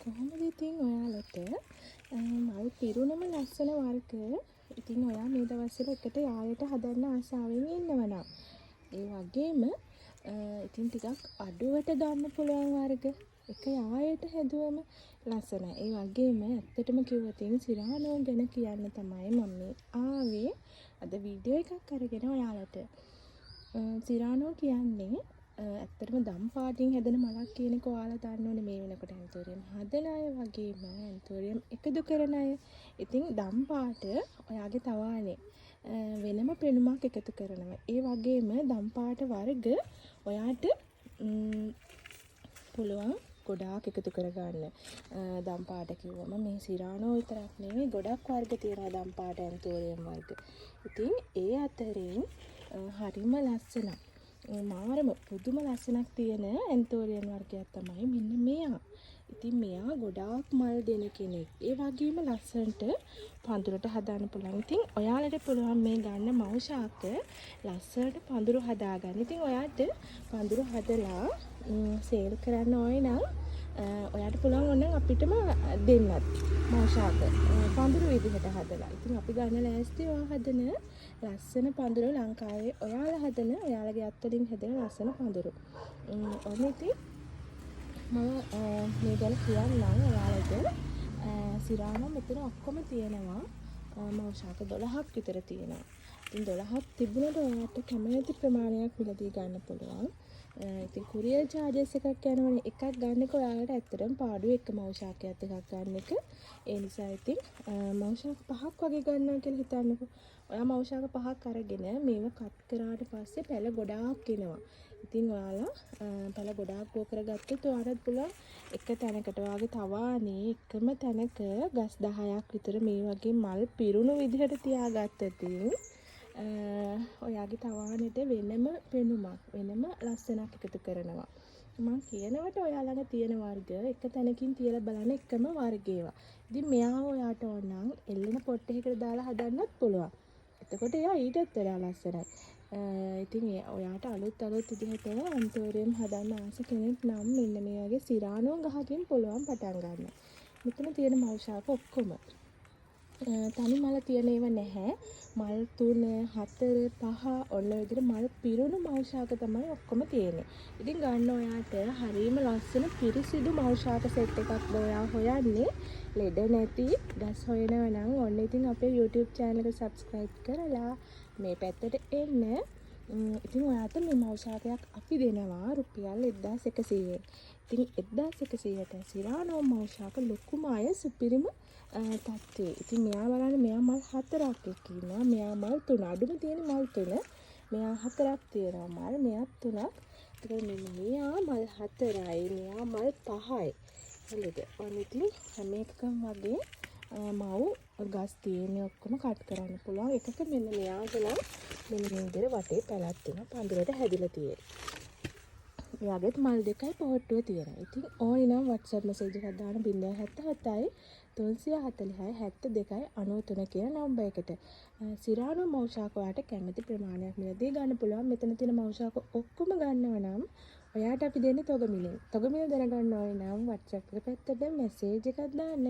කොහොමද ඉතින් ඔයාලට මල් පිරුණම ලස්සන වර්ග ඉතින් ඔයා මේ දවස්වල එකට යායට හදන්න ආසාවෙන් ඉන්නවනම් ඒ වගේම ඉතින් ටිකක් අඩුවට ගන්න පුළුවන් වර්ග එක යායට හැදුවම ලස්සනයි. ඒ වගේම ඇත්තටම කිව්වොත් සිරානෝ ගැන කියන්න තමයි මම මේ ආවේ අද වීඩියෝ එකක් අරගෙන ඔයාලට. සිරානෝ කියන්නේ ඇත්තටම දම් පාටින් හැදෙන මලක් කියන එක ඔයාලා දන්නවනේ මේ වෙනකොට ඇන්තෝරියම් හදන අය වගේම ඇන්තෝරියම් එකතු කරන අය. ඉතින් දම් පාට ඔයාගේ තවානේ වෙනම පෙනුමක් එකතු කරනවා. ඒ වගේම දම් පාට වර්ග ඔයාට පුළුවන් ගොඩාක් එකතු කරගන්න. දම් පාට කිව්වම මේ සිරානෝ විතරක් නෙවෙයි ගොඩක් වර්ග තියෙනවා දම් පාට ඇන්තෝරියම් වර්ග. ඉතින් ඒ අතරින් හරිම ලස්සනයි. මාරම පුදුම ලස්සනක් තියෙන ඇන්තෝරියම් වර්ගයක් තමයි මෙන්න මෙයා. ඉතින් මෙයා ගොඩාක් මල් දෙන කෙනෙක්. ඒ වගේම ලස්සනට පඳුරට හදාන්න පුළුවන්. ඉතින් ඔයාලට පුළුවන් මේ ගන්න මව් ශාක ලස්සනට පඳුරු හදාගන්න. ඉතින් ඔයාට පඳුරු හදලා සේල් කරන්න ඕනේ නම් ඔයාට පුළුවන් ඕනනම් අපිටම දෙන්නත් මව් ශාක පඳුරු විදිහට හදලා. ඉතින් අපි ගන්න ලෑස්ති ඔයා හදන ලස්සන පඳුරු ලංකාවේ ඔයාලා හදන ඔයාලගේ අත්වලින් හදන ලස්සන පඳුරු. ඔන්න ඉතින් මම මේ ගැන කියන්නම් ඔයාලට. සිරානෝ මෙතන ඔක්කොම තියෙනවා. මව් ශාක 12ක් විතර තියෙනවා. ඉතින් 12ක් තිබුණට ඔයාට කැමති ප්‍රමාණයක් මිලදී ගන්න පුළුවන්. ඉතින් කුරියර් චාර්ජස් එකක් යනවනේ. එකක් ගන්නක ඔයාලට ඇත්තටම පාඩුවේ එක මව් ශාකයක් දෙකක් ගන්න එක. ඒ නිසා ඉතින් මව් ශාක 5ක් වගේ ගන්නවා කියලා හිතන්නකෝ. ඔයා මව් ශාක 5ක් අරගෙන මේව කට් කරාට පස්සේ පැල ගොඩාක් එනවා. ඉතින් ඔයාලා පැල ගොඩාක් ගෝ කරගත්තොත් ඔයාලට පුළුවන් එක තැනකට වාගේ තවානේ එකම තැනක ගස් 10ක් විතර මේ වගේ මල් පිරුණු විදිහට තියාගත්තතින් ඔයාගේ තවානෙට වෙනම පෙනුමක් වෙනම ලස්සනක් එකතු කරනවා. මම කියනවට ඔයාලගේ තියෙන වර්ග එක තැනකින් තියලා බලන්න එකම වර්ගේවා. ඉතින් මෙයා ඔයාට ඕන නම් එල්ලෙන පොට් එකකට දාලා හදන්නත් පුළුවන්. එතකොට එයා ඊටත් වඩා ලස්සනයි. ඉතින් ඔයාට අලුත් විදිහට ඇන්තෝරියම් හදන්න ආස කෙනෙක් නම් මෙන්න මේ වගේ සිරානෝ ගහකින් පුළුවන් පටන් ගන්න. මෙතන තියෙන මව් ශාක ඔක්කොම තනි මල තියෙන ඒවා නැහැ. මල් 3, 4, 5 ඔන්න ඔය විදිහට මල් පිරුණු මව් ශාක තමයි ඔක්කොම තියෙන්නේ. ඉතින් ගන්න ඔයාට හරියම ලස්සන පිරිසිදු මව් ශාක සෙට් එකක් ඔයා හොයන්නේ. ලෙඩ නැති ගස් හොයනවා නම් ඔන්න ඉතින් අපේ YouTube channel එක subscribe කරලා මේ පැත්තට එන්න. ඉතින් ඔයාට මේ මව් ශාකයක් අපි දෙනවා රුපියල් 1100. ඉතින් 1100ට සිරානෝ මව් ශාක ලොකුම අය සුපිරිම තත්ත්වයේ. ඉතින් මෙයා බලන්න මෙයා මල් 4ක් එක්කිනවා. මෙයා මල් 3. අඩුම තියෙන මල් 3. මෙයා 4ක් තියෙනවා මල්. මෙයා 3ක්. ඒකට මෙයා මල් 4යි. මෙයා මල් 5යි. හරිද? ඔන්න ඉතින් හැම එකකම වගේ මව් ගස් තියෙන ඔක්කොම කට් කරන්න පුළුවන්. එකක මෙන්න මෙයාගලා මෙන්න මේ විදිහට වටේ පැලක් තියෙනවා. පඳුරට හැදිලා තියෙන්නේ. එයාගෙත් මල් දෙකයි පොහට්ටුව තියෙනවා. ඉතින් ඕනි නම් WhatsApp message එකක් දාන්න 077යි 340යි 72යි 93 කියන නම්බර් එකට. සිරානෝ මව් ශාක ඔයාට කැමති ප්‍රමාණයක් මිලදී ගන්න පුළුවන්. මෙතන තියෙන මව් ශාක ඔක්කොම ගන්නව නම් ඔයාට අපි දෙන්නේ තොග මිලෙන්. තොග මිල දැනගන්න ඕනේ නම් WhatsApp එක පැත්තට message එකක් දාන්න.